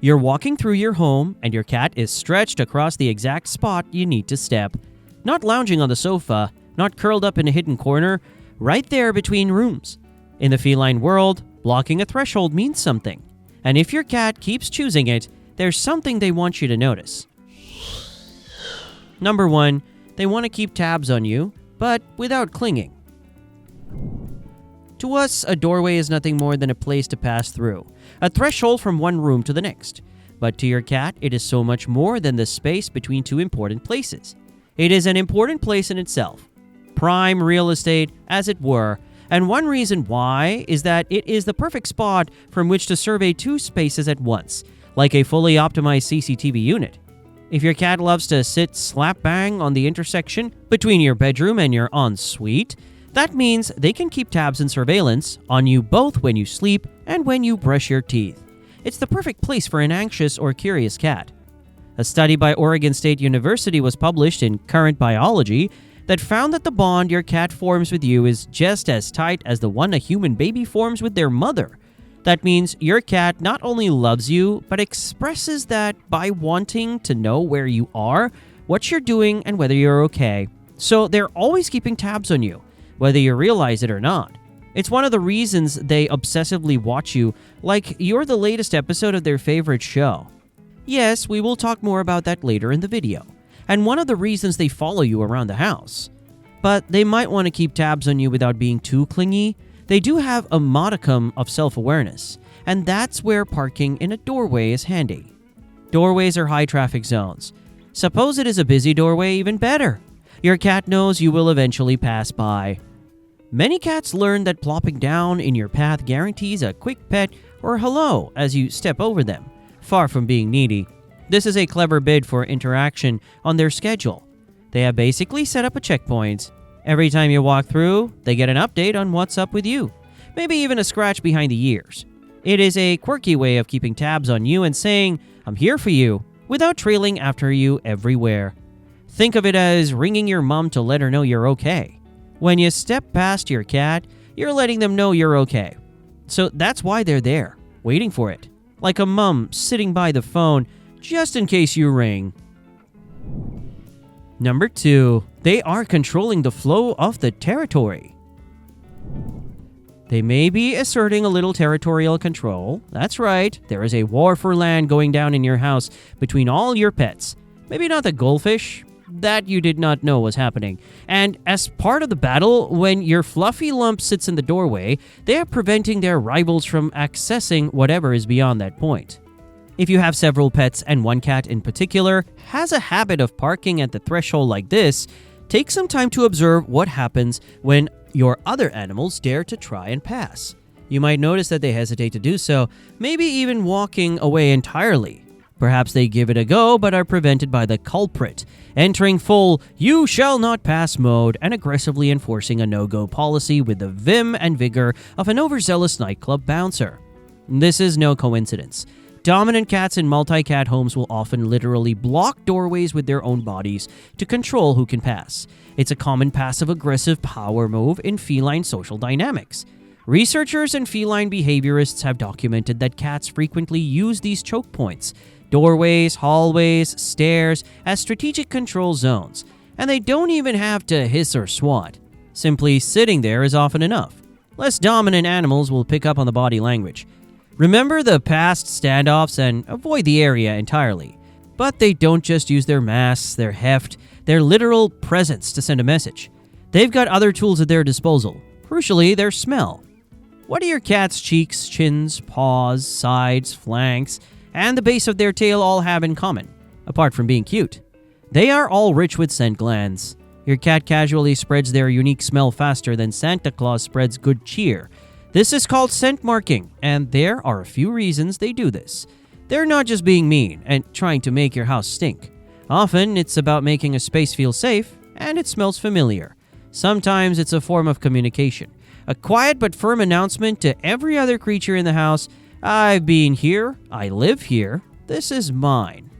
You're walking through your home and your cat is stretched across the exact spot you need to step. Not lounging on the sofa, not curled up in a hidden corner, right there between rooms. In the feline world, blocking a threshold means something. And if your cat keeps choosing it, there's something they want you to notice. Number 1, they want to keep tabs on you, but without clinging. To us, a doorway is nothing more than a place to pass through, a threshold from one room to the next. But to your cat, it is so much more than the space between two important places. It is an important place in itself. Prime real estate, as it were, and one reason why is that it is the perfect spot from which to survey two spaces at once, like a fully optimized CCTV unit. If your cat loves to sit slap bang on the intersection between your bedroom and your ensuite, that means they can keep tabs and surveillance on you both when you sleep and when you brush your teeth. It's the perfect place for an anxious or curious cat. A study by Oregon State University was published in Current Biology that found that the bond your cat forms with you is just as tight as the one a human baby forms with their mother. That means your cat not only loves you, but expresses that by wanting to know where you are, what you're doing, and whether you're okay. So they're always keeping tabs on you, whether you realize it or not. It's one of the reasons they obsessively watch you like you're the latest episode of their favorite show. Yes, we will talk more about that later in the video, and one of the reasons they follow you around the house. But they might want to keep tabs on you without being too clingy. They do have a modicum of self-awareness, and that's where parking in a doorway is handy. Doorways are high-traffic zones. Suppose it is a busy doorway, even better. Your cat knows you will eventually pass by. Many cats learn that plopping down in your path guarantees a quick pet or hello as you step over them, far from being needy. This is a clever bid for interaction on their schedule. They have basically set up a checkpoint. Every time you walk through, they get an update on what's up with you, maybe even a scratch behind the ears. It is a quirky way of keeping tabs on you and saying, "I'm here for you," without trailing after you everywhere. Think of it as ringing your mom to let her know you're okay. When you step past your cat, you're letting them know you're okay. So that's why they're there, waiting for it, like a mom sitting by the phone just in case you ring. Number 2, they are controlling the flow of the territory. They may be asserting a little territorial control. That's right, there is a war for land going down in your house between all your pets. Maybe not the goldfish. That you did not know was happening. And as part of the battle, when your fluffy lump sits in the doorway, they are preventing their rivals from accessing whatever is beyond that point. If you have several pets and one cat in particular has a habit of parking at the threshold like this, take some time to observe what happens when your other animals dare to try and pass. You might notice that they hesitate to do so, maybe even walking away entirely. Perhaps they give it a go but are prevented by the culprit, entering full "you shall not pass" mode and aggressively enforcing a no-go policy with the vim and vigor of an overzealous nightclub bouncer. This is no coincidence. Dominant cats in multi-cat homes will often literally block doorways with their own bodies to control who can pass. It's a common passive-aggressive power move in feline social dynamics. Researchers and feline behaviorists have documented that cats frequently use these choke points, doorways, hallways, stairs, as strategic control zones, and they don't even have to hiss or swat. Simply sitting there is often enough. Less dominant animals will pick up on the body language. Remember the past standoffs and avoid the area entirely. But they don't just use their mass, their heft, their literal presence to send a message. They've got other tools at their disposal, crucially their smell. What do your cat's cheeks, chins, paws, sides, flanks, and the base of their tail all have in common, apart from being cute? They are all rich with scent glands. Your cat casually spreads their unique smell faster than Santa Claus spreads good cheer. This is called scent marking, and there are a few reasons they do this. They're not just being mean and trying to make your house stink. Often, it's about making a space feel safe, and it smells familiar. Sometimes it's a form of communication. A quiet but firm announcement to every other creature in the house: "I've been here, I live here, this is mine."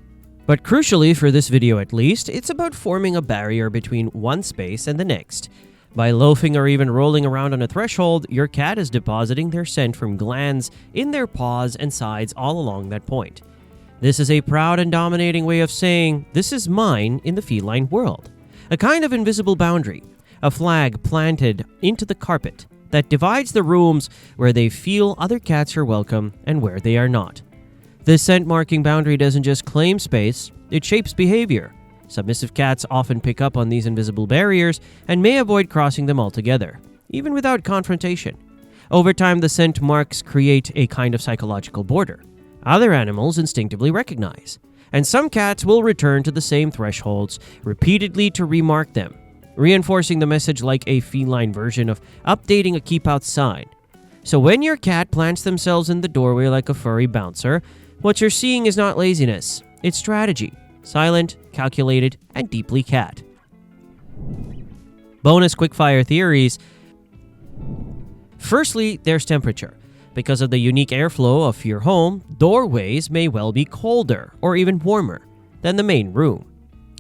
But crucially, for this video at least, it's about forming a barrier between one space and the next. By loafing or even rolling around on a threshold, your cat is depositing their scent from glands in their paws and sides all along that point. This is a proud and dominating way of saying, "This is mine" in the feline world. A kind of invisible boundary, a flag planted into the carpet that divides the rooms where they feel other cats are welcome and where they are not. This scent marking boundary doesn't just claim space, it shapes behavior. Submissive cats often pick up on these invisible barriers and may avoid crossing them altogether, even without confrontation. Over time, the scent marks create a kind of psychological border. Other animals instinctively recognize, and some cats will return to the same thresholds repeatedly to remark them, reinforcing the message like a feline version of updating a keep out sign. So when your cat plants themselves in the doorway like a furry bouncer, what you're seeing is not laziness, it's strategy. Silent, calculated, and deeply cat. Bonus quickfire theories. Firstly, there's temperature. Because of the unique airflow of your home, doorways may well be colder or even warmer than the main room.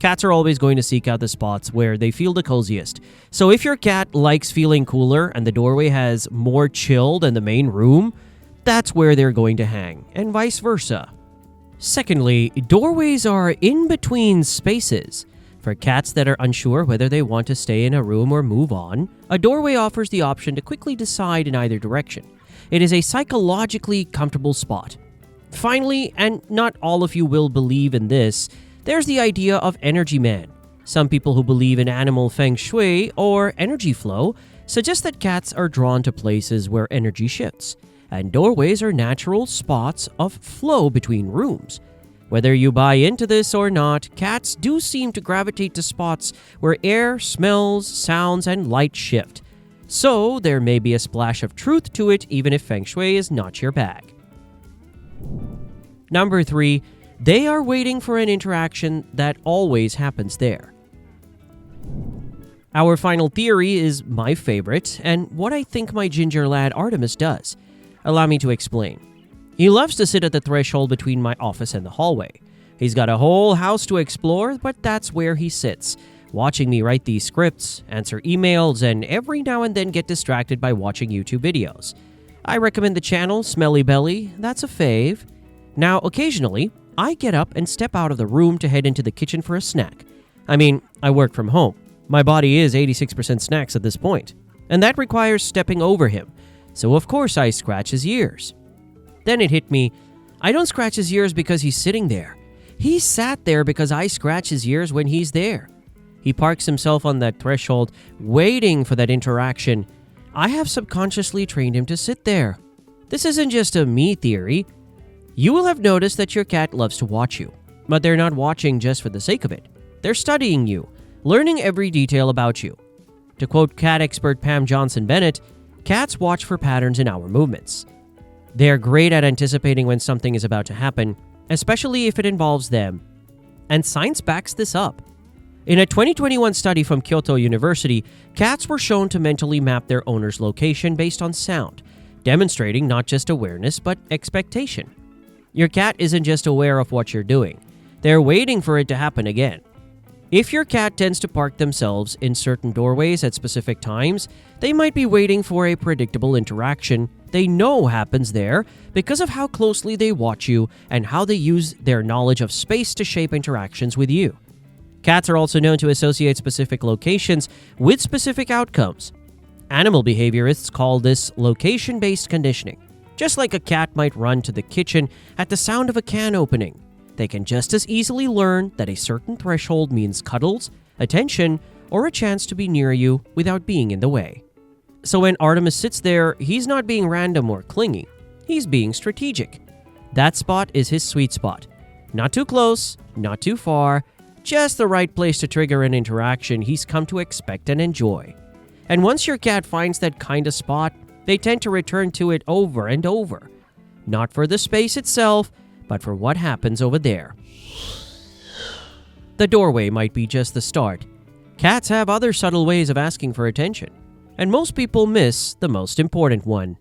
Cats are always going to seek out the spots where they feel the coziest. So if your cat likes feeling cooler and the doorway has more chill than the main room, that's where they're going to hang, and vice versa. Secondly, doorways are in-between spaces. For cats that are unsure whether they want to stay in a room or move on, a doorway offers the option to quickly decide in either direction. It is a psychologically comfortable spot. Finally, and not all of you will believe in this, there's the idea of energy man. Some people who believe in animal feng shui or energy flow suggest that cats are drawn to places where energy shifts, and doorways are natural spots of flow between rooms. Whether you buy into this or not, cats do seem to gravitate to spots where air, smells, sounds, and light shift. So there may be a splash of truth to it even if feng shui is not your bag. Number 3, they are waiting for an interaction that always happens there. Our final theory is my favorite, and what I think my ginger lad Artemis does. Allow me to explain. He loves to sit at the threshold between my office and the hallway. He's got a whole house to explore, but that's where he sits, watching me write these scripts, answer emails, and every now and then get distracted by watching YouTube videos. I recommend the channel Smelly Belly, that's a fave. Now, occasionally, I get up and step out of the room to head into the kitchen for a snack. I mean, I work from home. My body is 86% snacks at this point, and that requires stepping over him. So of course I scratch his ears. Then it hit me, I don't scratch his ears because he's sitting there. He sat there because I scratch his ears when he's there. He parks himself on that threshold, waiting for that interaction. I have subconsciously trained him to sit there. This isn't just a me theory. You will have noticed that your cat loves to watch you, but they're not watching just for the sake of it. They're studying you, learning every detail about you. To quote cat expert Pam Johnson-Bennett, cats watch for patterns in our movements. They're great at anticipating when something is about to happen, especially if it involves them. And science backs this up. In a 2021 study from Kyoto University, cats were shown to mentally map their owner's location based on sound, demonstrating not just awareness but expectation. Your cat isn't just aware of what you're doing. They're waiting for it to happen again. If your cat tends to park themselves in certain doorways at specific times, they might be waiting for a predictable interaction they know happens there because of how closely they watch you and how they use their knowledge of space to shape interactions with you. Cats are also known to associate specific locations with specific outcomes. Animal behaviorists call this location-based conditioning. Just like a cat might run to the kitchen at the sound of a can opening, they can just as easily learn that a certain threshold means cuddles, attention, or a chance to be near you without being in the way. So when Artemis sits there, he's not being random or clingy. He's being strategic. That spot is his sweet spot. Not too close, not too far, just the right place to trigger an interaction he's come to expect and enjoy. And once your cat finds that kind of spot, they tend to return to it over and over. Not for the space itself, but for what happens over there. The doorway might be just the start. Cats have other subtle ways of asking for attention, and most people miss the most important one.